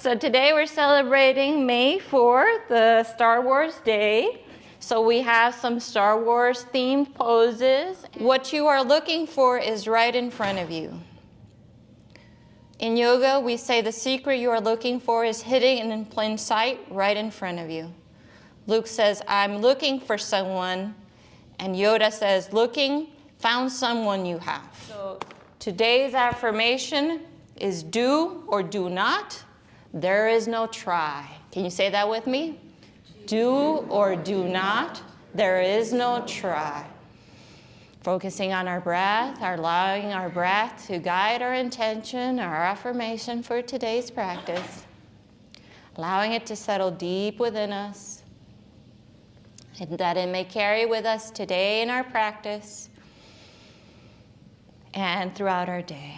So today we're celebrating May 4th, the Star Wars Day. So we have some Star Wars themed poses. What you are looking for is right in front of you. In yoga, we say the secret you are looking for is hidden in plain sight right in front of you. Luke says, I'm looking for someone, and Yoda says, found someone you have. So today's affirmation is do or do not. There is no try. Can you say that with me? Do or do not. There is no try. Focusing on our breath, allowing our breath to guide our intention, our affirmation for today's practice. Allowing it to settle deep within us, and that it may carry with us today in our practice and throughout our day.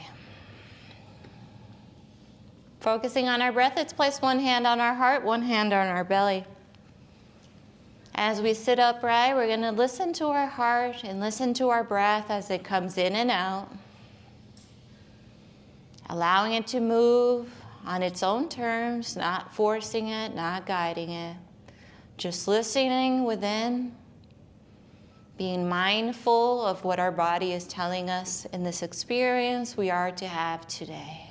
Focusing on our breath, let's place one hand on our heart, one hand on our belly. As we sit upright, we're going to listen to our heart and listen to our breath as it comes in and out. Allowing it to move on its own terms, not forcing it, not guiding it. Just listening within, being mindful of what our body is telling us in this experience we are to have today.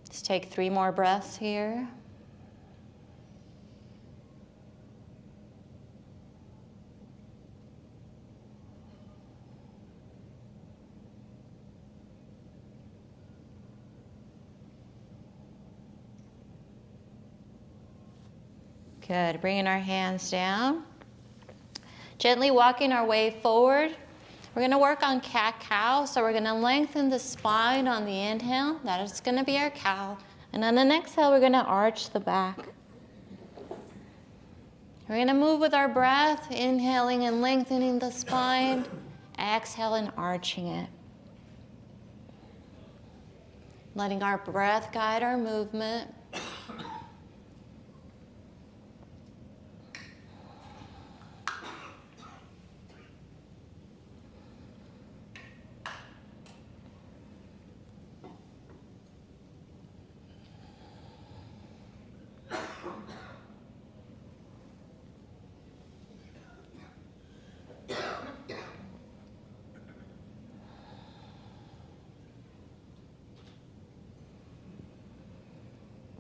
Let's take 3 more breaths here. Good. Bringing our hands down. Gently walking our way forward. We're going to work on cat-cow, so we're going to lengthen the spine on the inhale. That is going to be our cow. And on the exhale, we're going to arch the back. We're going to move with our breath, inhaling and lengthening the spine. Exhale and arching it. Letting our breath guide our movement.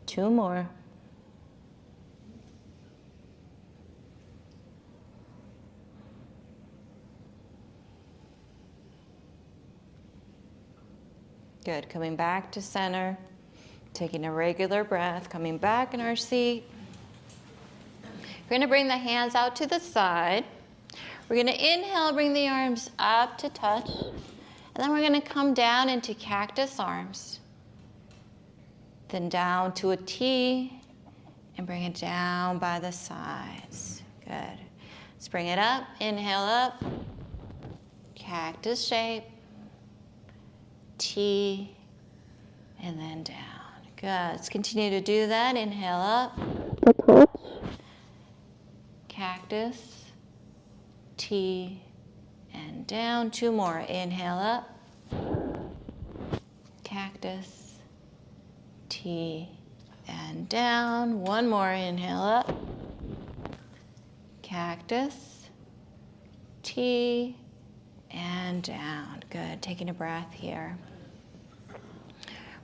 Two more. Good. Coming back to center. Taking a regular breath. Coming back in our seat. We're going to bring the hands out to the side. We're going to inhale, bring the arms up to touch. And then we're going to come down into cactus arms. Then down to a T, and bring it down by the sides. Good. Let's bring it up. Inhale up. Cactus shape. T, and then down. Good. Let's continue to do that. Inhale up. Cactus. T, and down. 2 more. Inhale up. Cactus. T, and down. 1 more. Inhale up. Cactus. T, and down. Good. Taking a breath here.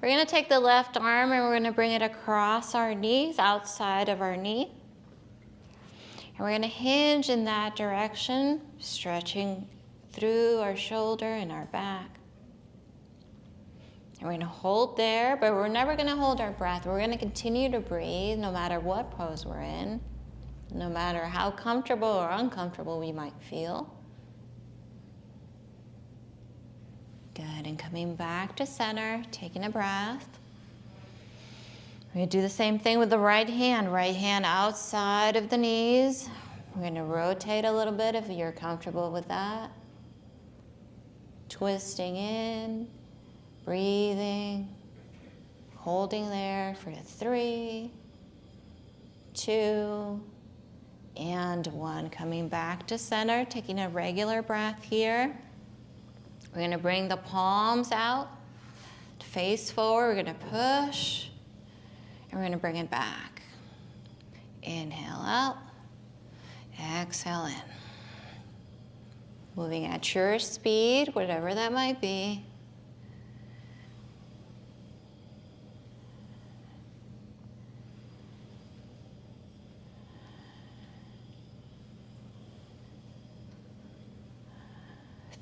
We're going to take the left arm and we're going to bring it across our knees, outside of our knee. And we're going to hinge in that direction, stretching through our shoulder and our back. And we're going to hold there, but we're never going to hold our breath. We're going to continue to breathe no matter what pose we're in, no matter how comfortable or uncomfortable we might feel. Good, and coming back to center, taking a breath. We're going to do the same thing with the right hand outside of the knees. We're going to rotate a little bit if you're comfortable with that. Twisting in. Breathing, holding there for 3, 2, and 1. Coming back to center, taking a regular breath here. We're going to bring the palms out to face forward. We're going to push, and we're going to bring it back. Inhale out, exhale in. Moving at your speed, whatever that might be.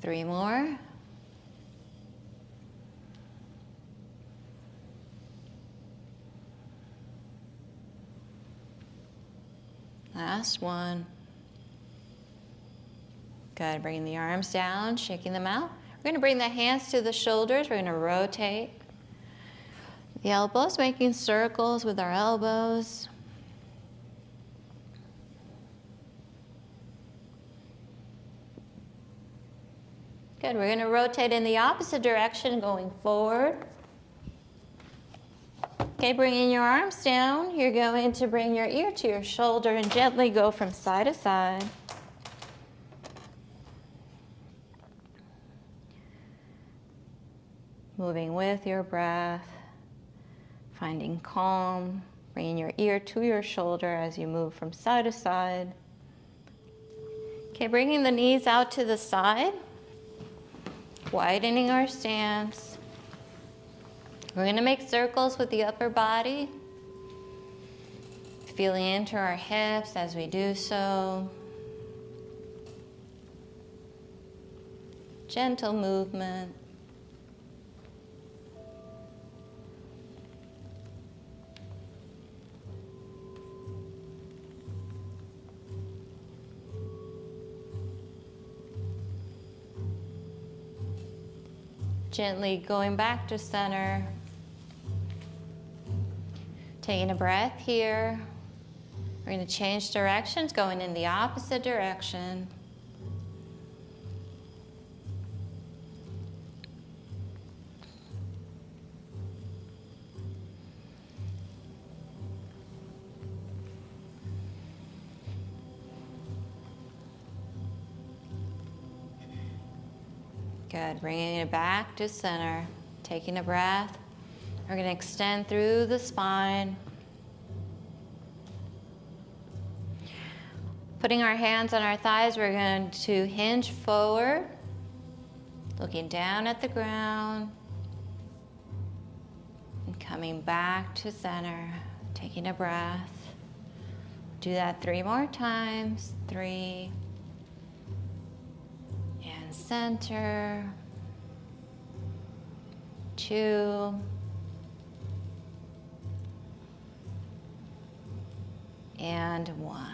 Three more. Last one. Good, bringing the arms down, shaking them out. We're going to bring the hands to the shoulders. We're going to rotate the elbows, making circles with our elbows. Good, we're going to rotate in the opposite direction, going forward. Okay, bringing your arms down, you're going to bring your ear to your shoulder and gently go from side to side. Moving with your breath, finding calm, bringing your ear to your shoulder as you move from side to side. Okay, bringing the knees out to the side, widening our stance. We're going to make circles with the upper body, feeling into our hips as we do so. Gentle movement. Gently going back to center. Taking a breath here. We're going to change directions, going in the opposite direction. Good, bringing it back to center. Taking a breath. We're going to extend through the spine. Putting our hands on our thighs, we're going to hinge forward, looking down at the ground, and coming back to center. Taking a breath. Do that 3 more times. 3. And center. 2. And 1.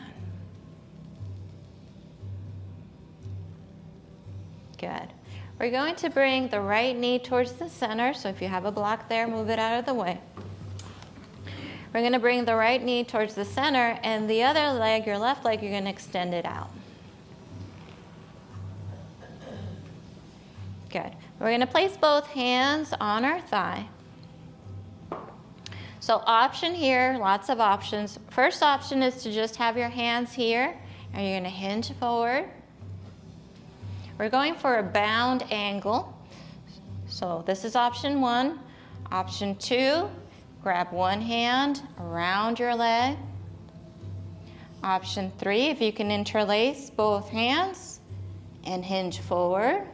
Good. We're going to bring the right knee towards the center. So if you have a block there, move it out of the way. We're going to bring the right knee towards the center, and the other leg, your left leg, you're going to extend it out. Good. We're going to place both hands on our thigh. So option here, lots of options. First option is to just have your hands here, and you're going to hinge forward. We're going for a bound angle. So this is option 1. Option 2, grab one hand around your leg. Option 3, if you can interlace both hands and hinge forward.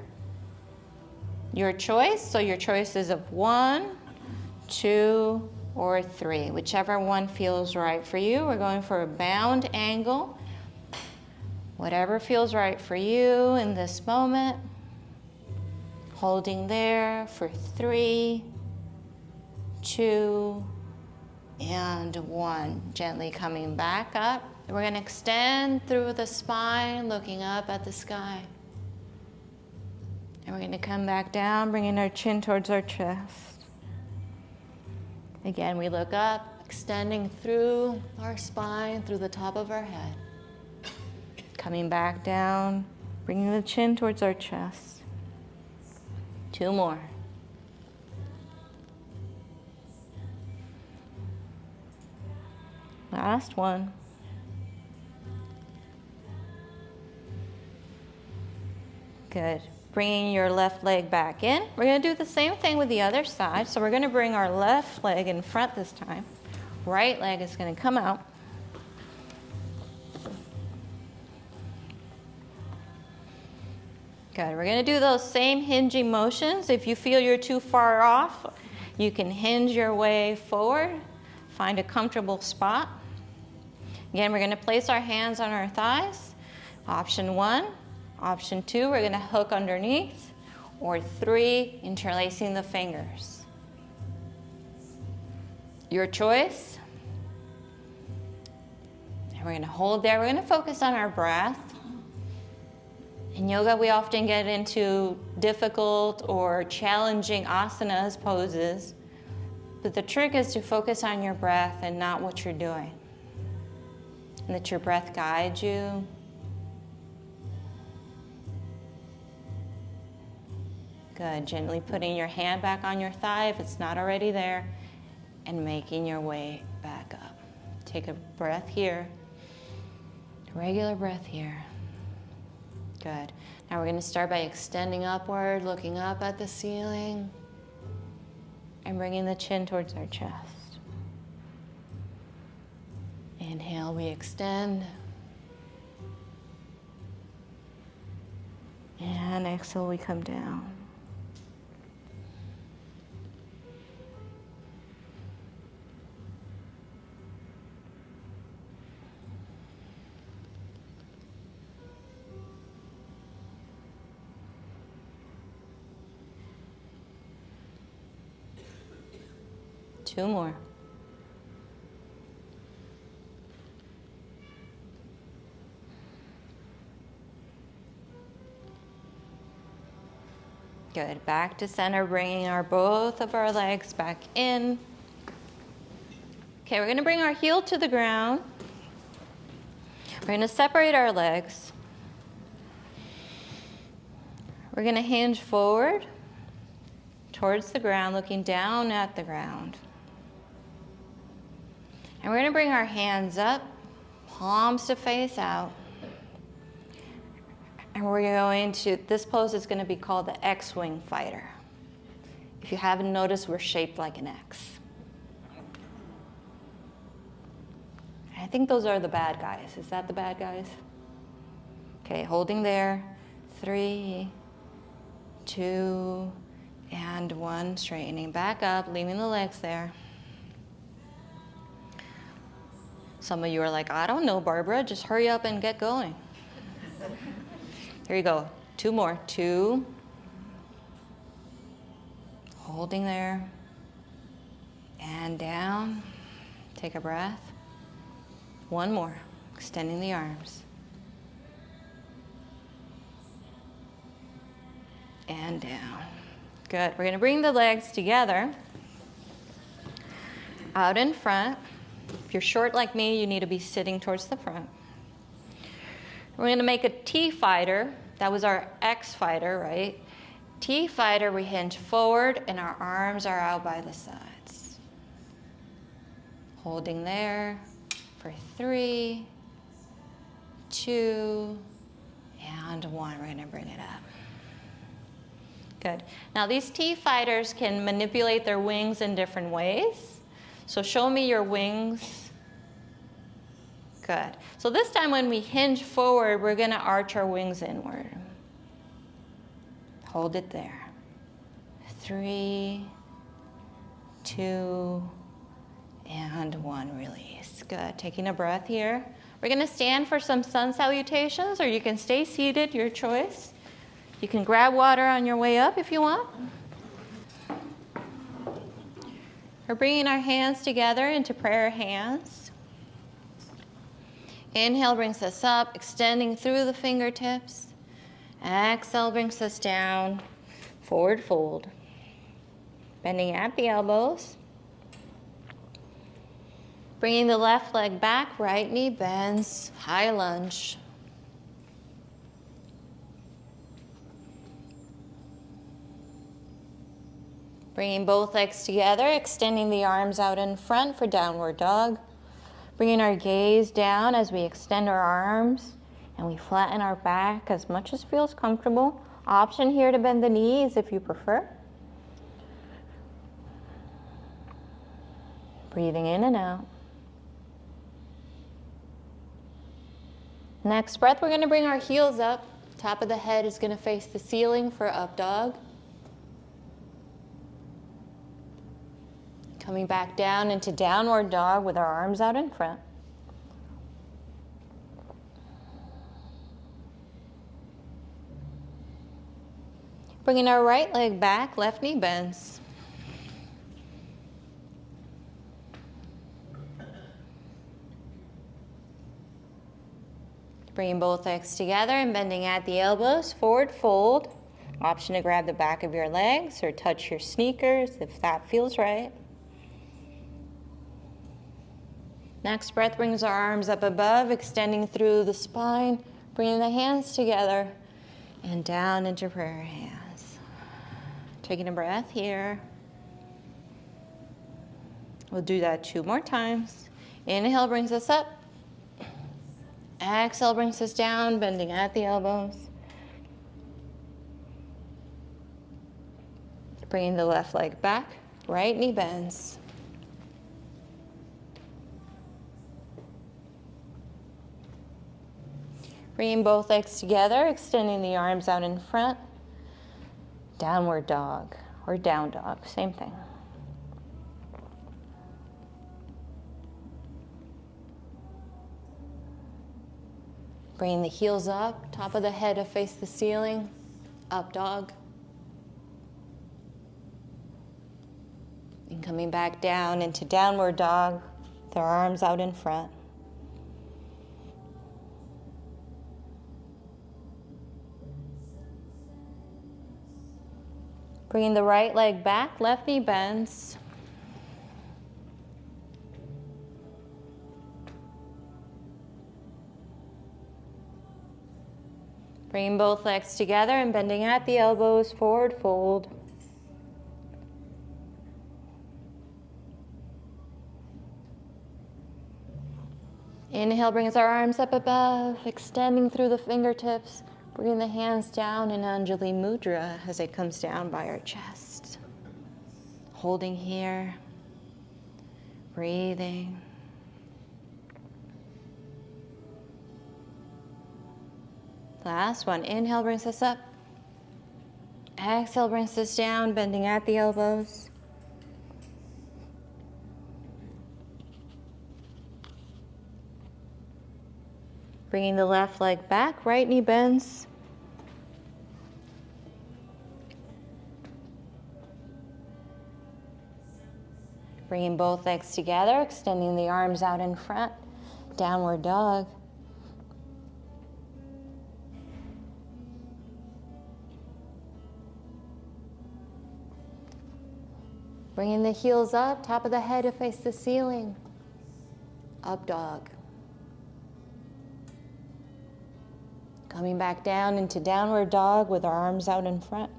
Your choice, so your choice is of 1, 2, or 3, whichever one feels right for you. We're going for a bound angle. Whatever feels right for you in this moment. Holding there for 3, 2, and 1. Gently coming back up. We're going to extend through the spine, looking up at the sky. And we're going to come back down, bringing our chin towards our chest. Again, we look up, extending through our spine, through the top of our head. Coming back down, bringing the chin towards our chest. 2 more. Last one. Good. Bringing your left leg back in. We're going to do the same thing with the other side. So we're going to bring our left leg in front this time. Right leg is going to come out. Good. We're going to do those same hinging motions. If you feel you're too far off, you can hinge your way forward. Find a comfortable spot. Again, we're going to place our hands on our thighs. Option 1. Option 2, we're going to hook underneath. Or 3, interlacing the fingers. Your choice. And we're going to hold there. We're going to focus on our breath. In yoga, we often get into difficult or challenging asanas, poses. But the trick is to focus on your breath and not what you're doing. And let your breath guide you. Good. Gently putting your hand back on your thigh if it's not already there, and making your way back up. Take a breath here. Regular breath here. Good. Now we're going to start by extending upward, looking up at the ceiling, and bringing the chin towards our chest. Inhale, we extend. And exhale, we come down. Two more. Good. Back to center, bringing both of our legs back in. Okay, we're going to bring our heel to the ground. We're going to separate our legs. We're going to hinge forward towards the ground, looking down at the ground. And we're going to bring our hands up, palms to face out. And we're going to, this pose is going to be called the X-Wing Fighter. If you haven't noticed, we're shaped like an X. I think those are the bad guys. Is that the bad guys? Okay, holding there. 3, 2, and 1. Straightening back up, leaving the legs there. Some of you are like, I don't know, Barbara, just hurry up and get going. Here you go. 2 more. 2. Holding there. And down. Take a breath. 1 more. Extending the arms. And down. Good. We're going to bring the legs together. Out in front. If you're short like me, you need to be sitting towards the front. We're going to make a T fighter. That was our X fighter, right? T fighter, we hinge forward and our arms are out by the sides. Holding there for 3, 2, and 1. We're going to bring it up. Good. Now these T fighters can manipulate their wings in different ways. So show me your wings. Good. So this time when we hinge forward, we're going to arch our wings inward. Hold it there. 3, 2, and 1. Release. Good. Taking a breath here. We're going to stand for some sun salutations, or you can stay seated, your choice. You can grab water on your way up if you want. We're bringing our hands together into prayer hands. Inhale brings us up, extending through the fingertips. Exhale brings us down, forward fold. Bending at the elbows. Bringing the left leg back, right knee bends, high lunge. Bringing both legs together, extending the arms out in front for downward dog. Bringing our gaze down as we extend our arms and we flatten our back as much as feels comfortable. Option here to bend the knees if you prefer. Breathing in and out. Next breath, we're going to bring our heels up. Top of the head is going to face the ceiling for up dog. Coming back down into downward dog with our arms out in front. Bringing our right leg back, left knee bends. Bringing both legs together and bending at the elbows, forward fold. Option to grab the back of your legs or touch your sneakers if that feels right. Next breath brings our arms up above, extending through the spine, bringing the hands together and down into prayer hands. Taking a breath here. We'll do that 2 more times. Inhale brings us up. Exhale brings us down, bending at the elbows. Bringing the left leg back, right knee bends. Bringing both legs together, extending the arms out in front. Downward dog or down dog, same thing. Bringing the heels up, top of the head to face the ceiling, up dog. And coming back down into downward dog with our arms out in front. Bringing the right leg back, left knee bends. Bringing both legs together and bending at the elbows, forward fold. Inhale brings our arms up above, extending through the fingertips, bringing the hands down in Anjali Mudra as it comes down by our chest. Holding here, breathing. Last one, inhale brings us up. Exhale brings us down, bending at the elbows. Bringing the left leg back, right knee bends. Bringing both legs together, extending the arms out in front, downward dog. Bringing the heels up, top of the head to face the ceiling, up dog. Coming back down into downward dog with our arms out in front.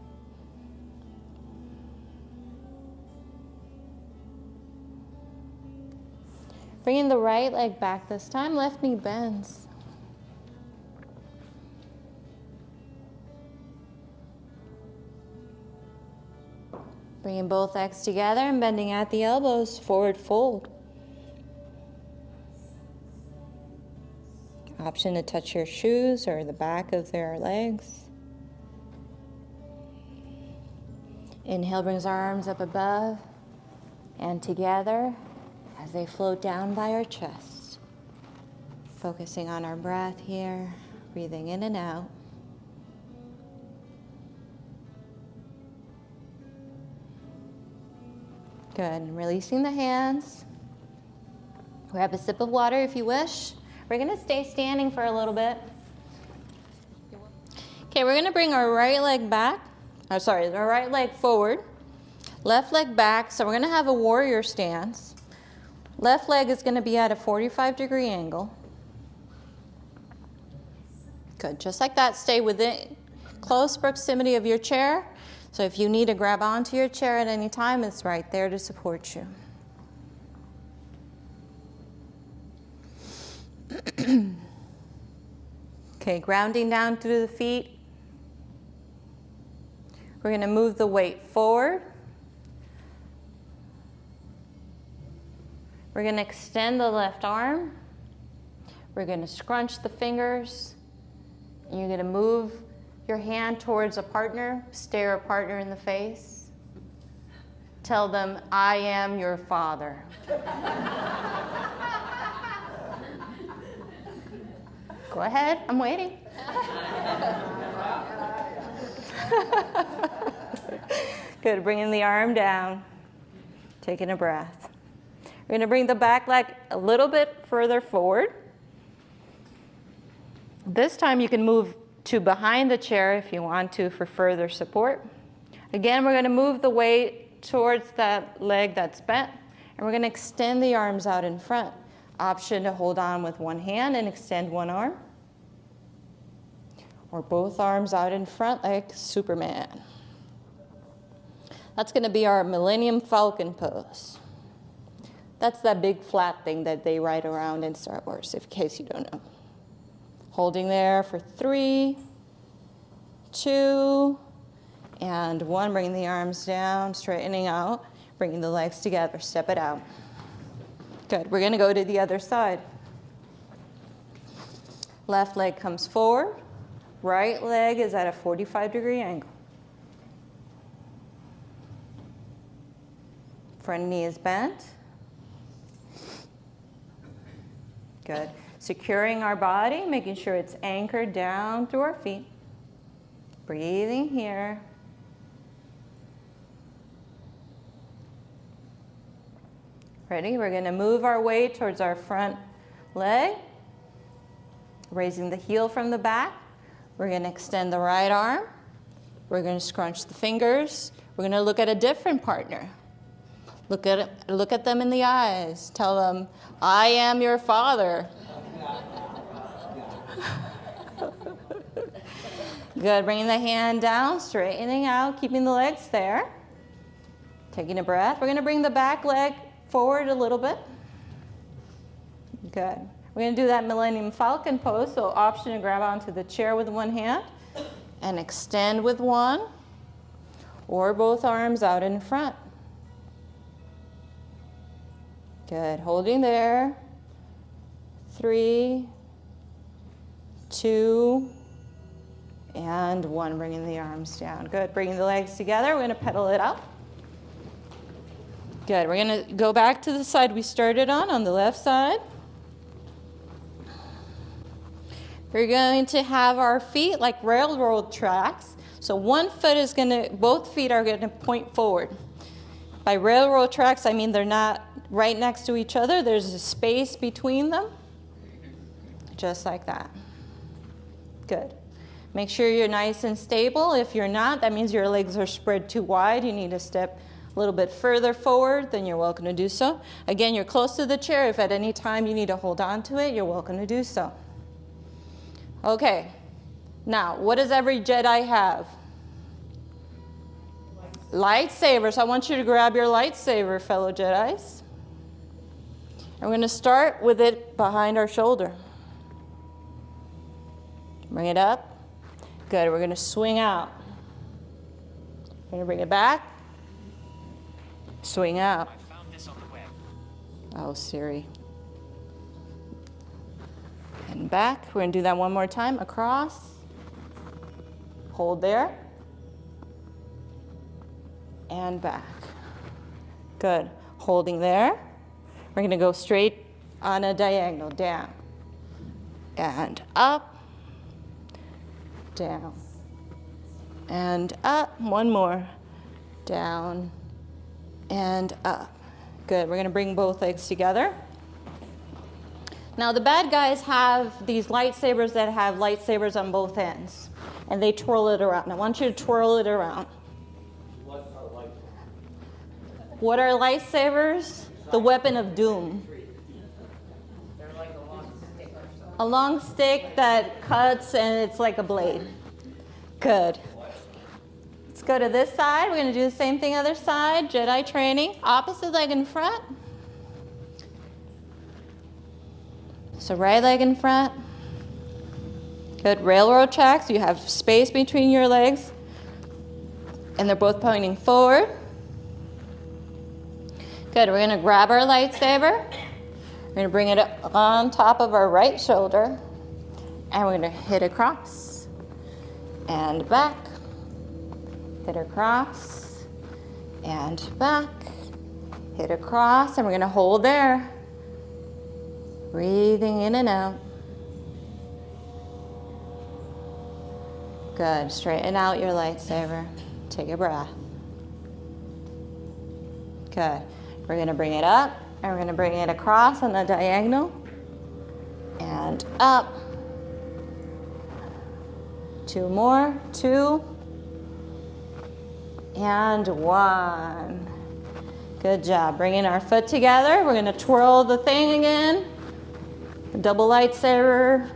Bringing the right leg back this time, left knee bends. Bringing both legs together and bending at the elbows, forward fold. Option to touch your shoes or the back of their legs. Inhale brings our arms up above and together as they float down by our chest. Focusing on our breath here, breathing in and out. Good, and releasing the hands. Grab a sip of water if you wish. We're gonna stay standing for a little bit. Okay, we're gonna bring our right leg back. Our right leg forward. Left leg back, so we're gonna have a warrior stance. Left leg is gonna be at a 45-degree angle. Good, just like that, stay within close proximity of your chair. So if you need to grab onto your chair at any time, it's right there to support you. Okay, grounding down through the feet. We're going to move the weight forward. We're going to extend the left arm. We're going to scrunch the fingers. You're going to move your hand towards a partner, stare a partner in the face. Tell them, I am your father. Go ahead, I'm waiting. Good, bringing the arm down, taking a breath. We're going to bring the back leg a little bit further forward. This time you can move to behind the chair if you want to for further support. Again, we're going to move the weight towards that leg that's bent, and we're going to extend the arms out in front. Option to hold on with one hand and extend one arm, or both arms out in front like Superman. That's going to be our Millennium Falcon pose. That's that big flat thing that they ride around in Star Wars, in case you don't know. Holding there for 3, 2, and 1. Bringing the arms down, straightening out, bringing the legs together, step it out. Good, we're gonna go to the other side. Left leg comes forward, right leg is at a 45-degree angle. Front knee is bent. Good. Securing our body, making sure it's anchored down through our feet. Breathing here. Ready? We're going to move our weight towards our front leg, raising the heel from the back. We're going to extend the right arm. We're going to scrunch the fingers. We're going to look at a different partner. Look at them in the eyes. Tell them, I am your father. Good, bringing the hand down, straightening out, keeping the legs there. Taking a breath. We're going to bring the back leg forward a little bit. Good. We're going to do that Millennium Falcon pose, so option to grab onto the chair with one hand and extend with one, or both arms out in front. Good, holding there. 3, 2, and 1, bringing the arms down. Good, bringing the legs together. We're going to pedal it up. Good, we're going to go back to the side we started on the left side. We're going to have our feet like railroad tracks. So both feet are going to point forward. By railroad tracks, I mean they're not right next to each other. There's a space between them. Just like that. Good. Make sure you're nice and stable. If you're not, that means your legs are spread too wide. You need to step a little bit further forward, then you're welcome to do so. Again, you're close to the chair. If at any time you need to hold on to it, you're welcome to do so. Okay. Now, what does every Jedi have? Lightsabers. I want you to grab your lightsaber, fellow Jedis. And we're going to start with it behind our shoulder. Bring it up. Good. We're going to swing out. We're going to bring it back. Swing out. I found this on the web. Oh, Siri. And back. We're going to do that one more time. Across. Hold there. And back. Good. Holding there. We're going to go straight on a diagonal. Down. And up. Down. And up. One more. Down. And up. Good. We're going to bring both legs together. Now the bad guys have these lightsabers that have lightsabers on both ends. And they twirl it around. I want you to twirl it around. What are lightsabers? The weapon of doom. They're like a long stick or something. A long stick that cuts and it's like a blade. Good. Let's go to this side. We're going to do the same thing other side. Jedi training. Opposite leg in front. So right leg in front. Good. Railroad tracks. You have space between your legs. And they're both pointing forward. Good, we're gonna grab our lightsaber. We're gonna bring it up on top of our right shoulder. And we're gonna hit across. And back. Hit across. And back. Hit across, and we're gonna hold there. Breathing in and out. Good, straighten out your lightsaber. Take a breath. Good, we're gonna bring it up, and we're gonna bring it across on the diagonal. And up. 2 more, 2. And 1. Good job, bringing our foot together. We're gonna twirl the thing again. Double lightsaber.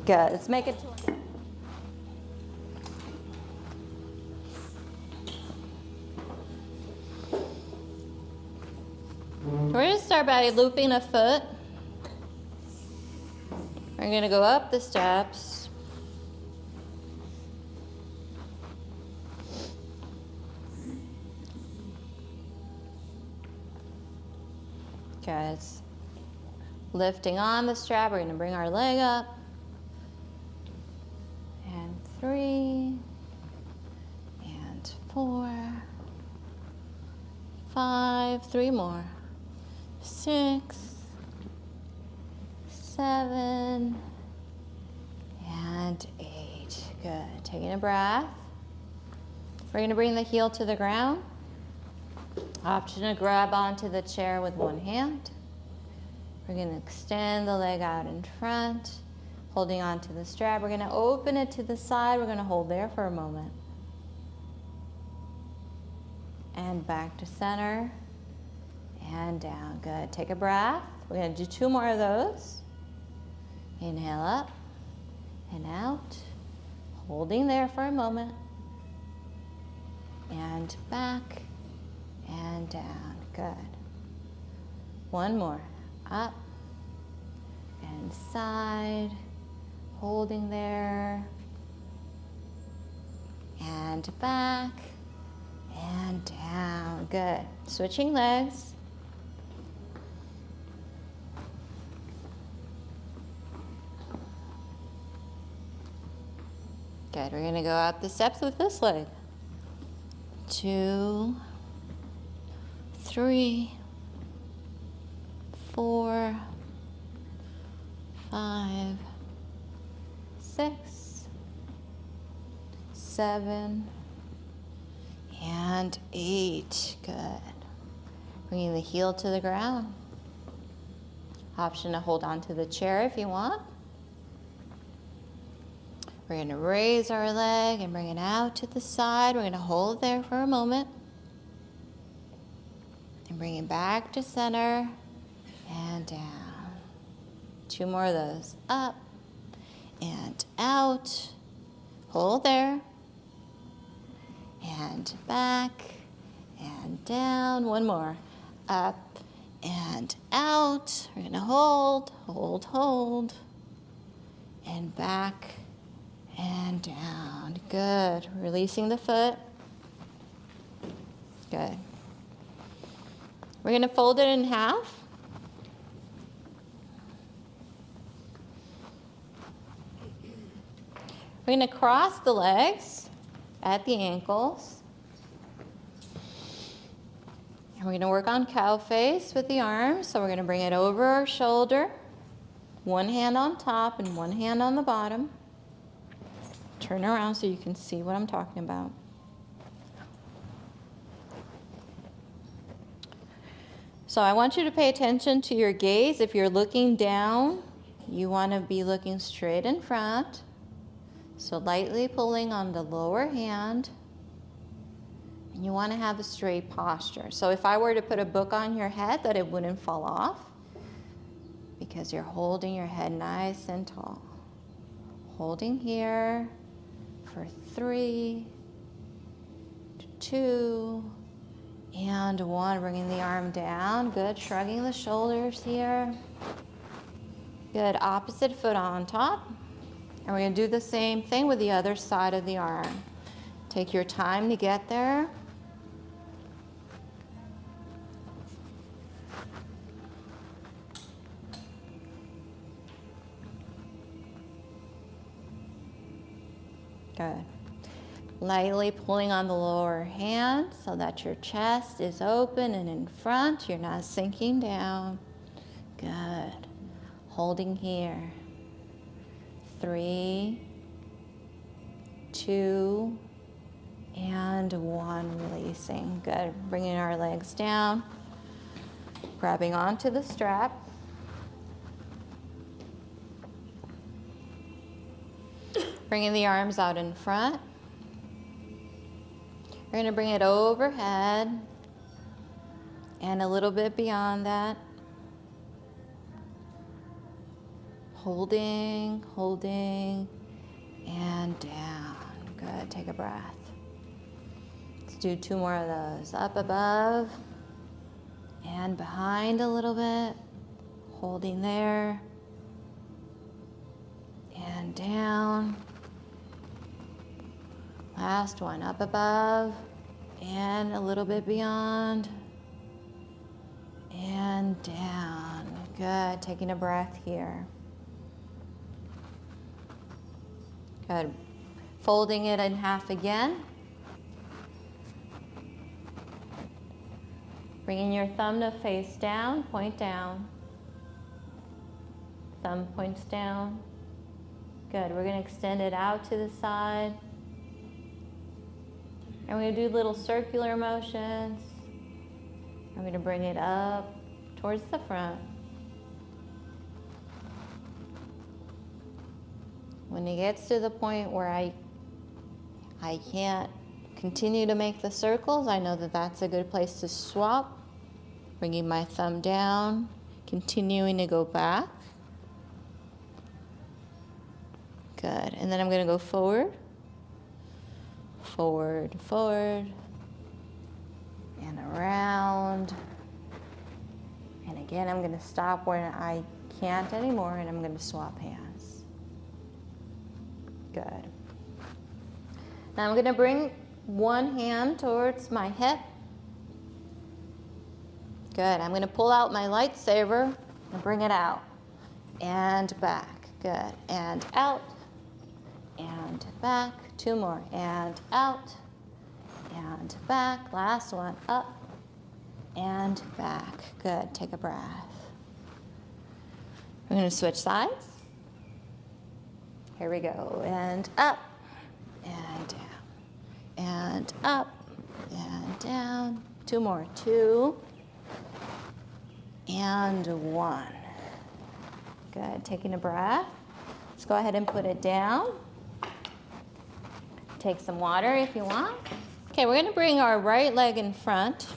Good, let's make it to We're going to start by looping a foot. We're going to go up the steps. Okay, it's lifting on the strap. We're going to bring our leg up. And 3. And 4. 5. 3 more. 6, 7, and 8. Good. Taking a breath. We're going to bring the heel to the ground. Option to grab onto the chair with one hand. We're going to extend the leg out in front, holding onto the strap. We're going to open it to the side. We're going to hold there for a moment. And back to center. And down. Good. Take a breath. We're going to do 2 more of those. Inhale up and out. Holding there for a moment. And back and down. Good. 1 more. Up and side. Holding there. And back and down. Good. Switching legs. Good, we're gonna go up the steps with this leg. 2, 3, 4, 5, 6, 7, and 8. Good. Bringing the heel to the ground. Option to hold on to the chair if you want. We're going to raise our leg and bring it out to the side. We're going to hold there for a moment. And bring it back to center and down. 2 more of those. Up and out. Hold there. And back and down. 1 more. Up and out. We're going to hold, hold, hold. And back and down. Good. Releasing the foot. Good. We're going to fold it in half. We're going to cross the legs at the ankles. And we're going to work on cow face with the arms. So we're going to bring it over our shoulder. 1 hand on top and 1 hand on the bottom. Turn around so you can see what I'm talking about. So I want you to pay attention to your gaze. If you're looking down, you want to be looking straight in front. So lightly pulling on the lower hand. And you want to have a straight posture. So if I were to put a book on your head, that it wouldn't fall off, because you're holding your head nice and tall. Holding here for 3, 2, and 1. Bringing the arm down. Good. Shrugging the shoulders here. Good. Opposite foot on top. And we're going to do the same thing with the other side of the arm. Take your time to get there. Good. Lightly pulling on the lower hand so that your chest is open and in front. You're not sinking down. Good. Holding here. 3, 2, and 1. Releasing. Good. Bringing our legs down. Grabbing onto the strap. Bringing the arms out in front. We're going to bring it overhead and a little bit beyond that. Holding, holding, and down. Good. Take a breath. Let's do 2 more of those. Up above and behind a little bit. Holding there. And down. Last one, up above and a little bit beyond and down. Good, taking a breath here. Good, folding it in half again. Bringing your thumb to face down, point down. Thumb points down. Good, we're gonna extend it out to the side. And we're going to do little circular motions. I'm going to bring it up towards the front. When it gets to the point where I can't continue to make the circles, I know that that's a good place to swap. Bringing my thumb down, continuing to go back. Good. And then I'm going to go forward. Forward, forward, and around. And again, I'm going to stop where I can't anymore, and I'm going to swap hands. Good. Now I'm going to bring one hand towards my hip. Good. I'm going to pull out my lightsaber and bring it out. And back. Good. And out. And back. 2 more, and out, and back. Last one, up, and back. Good, take a breath. We're gonna switch sides. Here we go, and up, and down, and up, and down. 2 more, 2, and 1. Good, taking a breath. Let's go ahead and put it down. Take some water if you want. Okay, we're going to bring our right leg in front.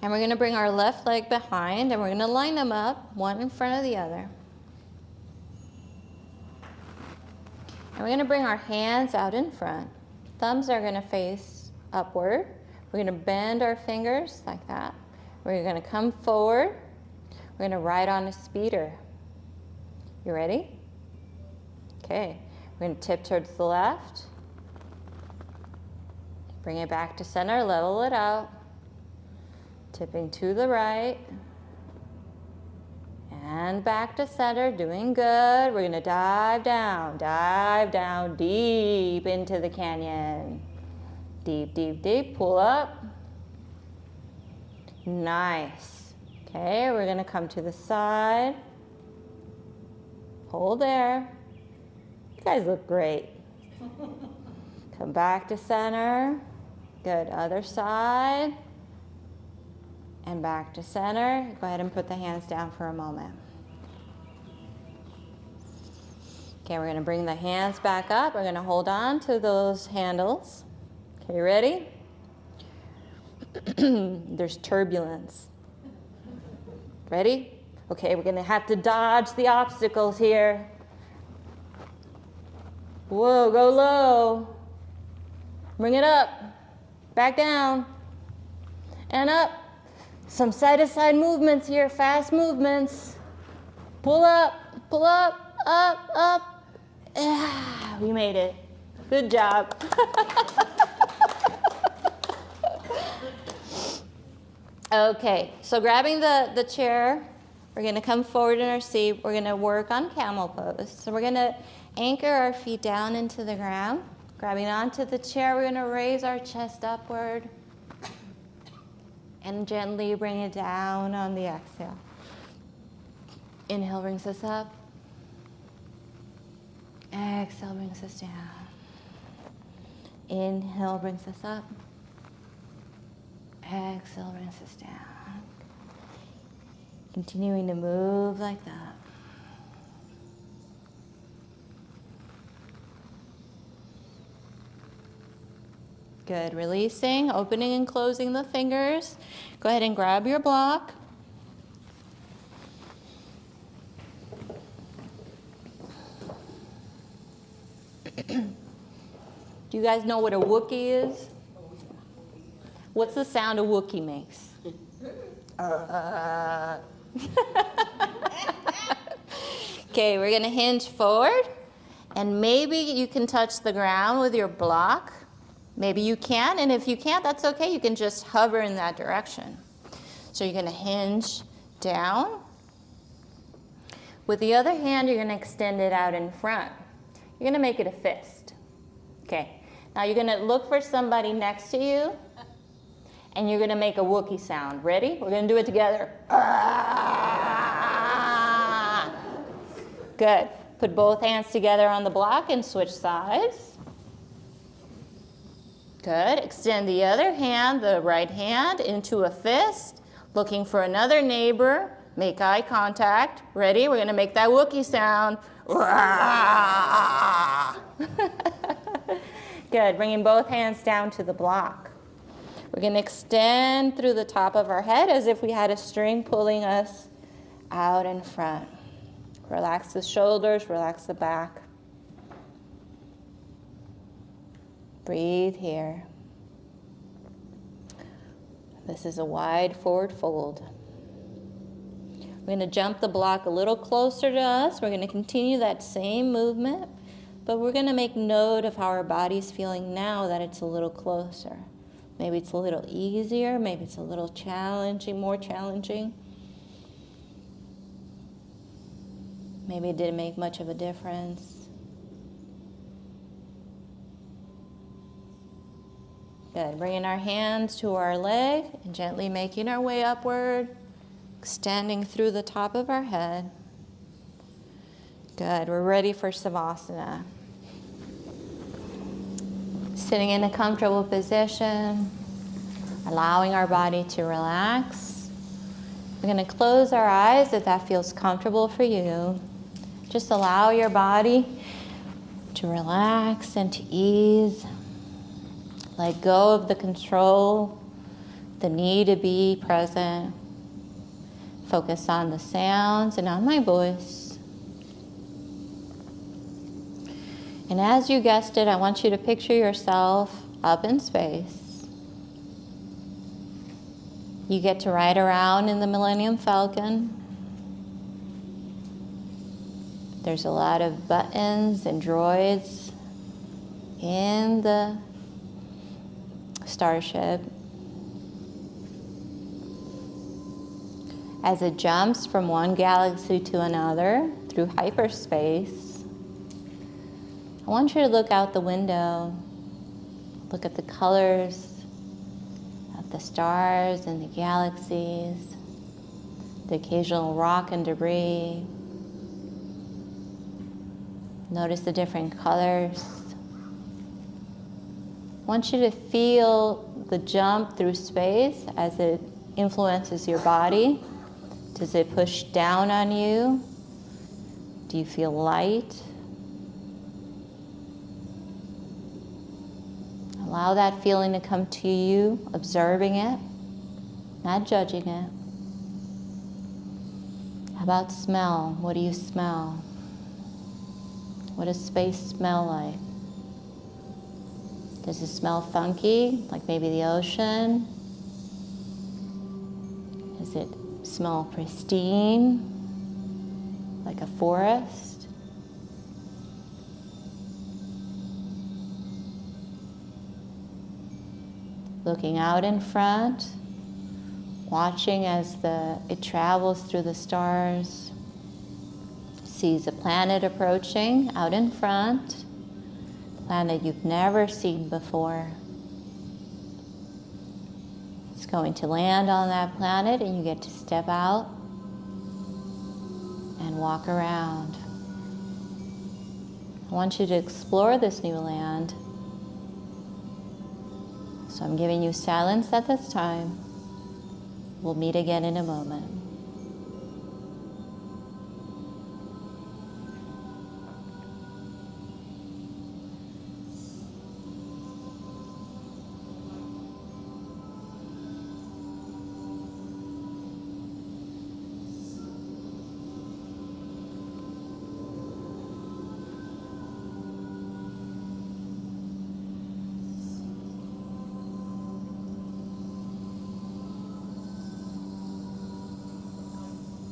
And we're going to bring our left leg behind, and we're going to line them up, one in front of the other. And we're going to bring our hands out in front. Thumbs are going to face upward. We're going to bend our fingers like that. We're going to come forward. We're going to ride on a speeder. You ready? Okay, we're going to tip towards the left. Bring it back to center, level it out. Tipping to the right. And back to center, doing good. We're going to dive down deep into the canyon. Deep, deep, deep, pull up. Nice. Okay, we're going to come to the side. Hold there. You guys look great. Come back to center. Good, other side. And back to center. Go ahead and put the hands down for a moment. Okay, we're going to bring the hands back up. We're going to hold on to those handles. Okay, ready? There's turbulence. Ready? Okay, we're going to have to dodge the obstacles here. Whoa, go low. Bring it up. Back down. And up. Some side-to-side movements here, fast movements. Pull up, up, We made it. Good job. Okay, so grabbing the chair, we're gonna come forward in our seat. We're gonna work on camel pose. So we're gonna anchor our feet down into the ground. Grabbing onto the chair, we're gonna raise our chest upward and gently bring it down on the exhale. Inhale brings us up. Exhale brings us down. Inhale brings us up. Exhale brings us down. Continuing to move like that. Good. Releasing, opening and closing the fingers. Go ahead and grab your block. Do you guys know what a Wookiee is? What's the sound a Wookiee makes? Okay, we're gonna hinge forward, and maybe you can touch the ground with your block. Maybe you can, and if you can't, that's okay. You can just hover in that direction. So you're gonna hinge down. With the other hand, you're gonna extend it out in front. You're gonna make it a fist. Okay, now you're gonna look for somebody next to you, and you're gonna make a Wookiee sound. Ready? We're gonna do it together. Ah! Good. Put both hands together on the block and switch sides. Good. Extend the other hand, the right hand, into a fist. Looking for another neighbor. Make eye contact. Ready? We're gonna make that Wookiee sound. Good. Bringing both hands down to the block. We're going to extend through the top of our head as if we had a string pulling us out in front. Relax the shoulders, relax the back. Breathe here. This is a wide forward fold. We're going to jump the block a little closer to us. We're going to continue that same movement, but we're going to make note of how our body's feeling now that it's a little closer. Maybe it's a little easier, maybe it's a little challenging, more challenging. Maybe it didn't make much of a difference. Good. Bringing our hands to our leg and gently making our way upward, extending through the top of our head. Good. We're ready for Savasana. Sitting in a comfortable position, allowing our body to relax. We're going to close our eyes if that feels comfortable for you. Just allow your body to relax and to ease. Let go of the control, the need to be present. Focus on the sounds and on my voice. And as you guessed it, I want you to picture yourself up in space. You get to ride around in the Millennium Falcon. There's a lot of buttons and droids in the starship. As it jumps from one galaxy to another through hyperspace, I want you to look out the window, look at the colors of the stars and the galaxies, the occasional rock and debris. Notice the different colors. I want you to feel the jump through space as it influences your body. Does it push down on you? Do you feel light? Allow that feeling to come to you, observing it, not judging it. How about smell? What do you smell? What does space smell like? Does it smell funky, like maybe the ocean? Does it smell pristine, like a forest? looking out in front, watching as it travels through the stars, sees a planet approaching out in front, planet you've never seen before. It's going to land on that planet and you get to step out and walk around. I want you to explore this new land. So I'm giving you silence at this time. We'll meet again in a moment.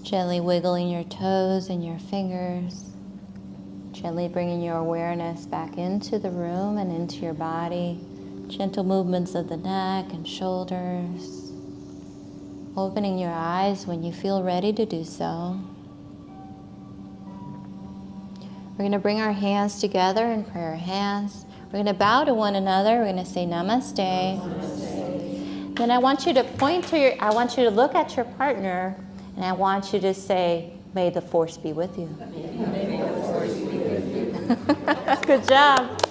Gently wiggling your toes and your fingers. Gently bringing your awareness back into the room and into your body. Gentle movements of the neck and shoulders. Opening your eyes when you feel ready to do so. We're going to bring our hands together in prayer hands. We're going to bow to one another. We're going to say namaste. Namaste. Then I want you to I want you to look at your partner. And I want you to say, may the force be with you. May the force be with you. Good job.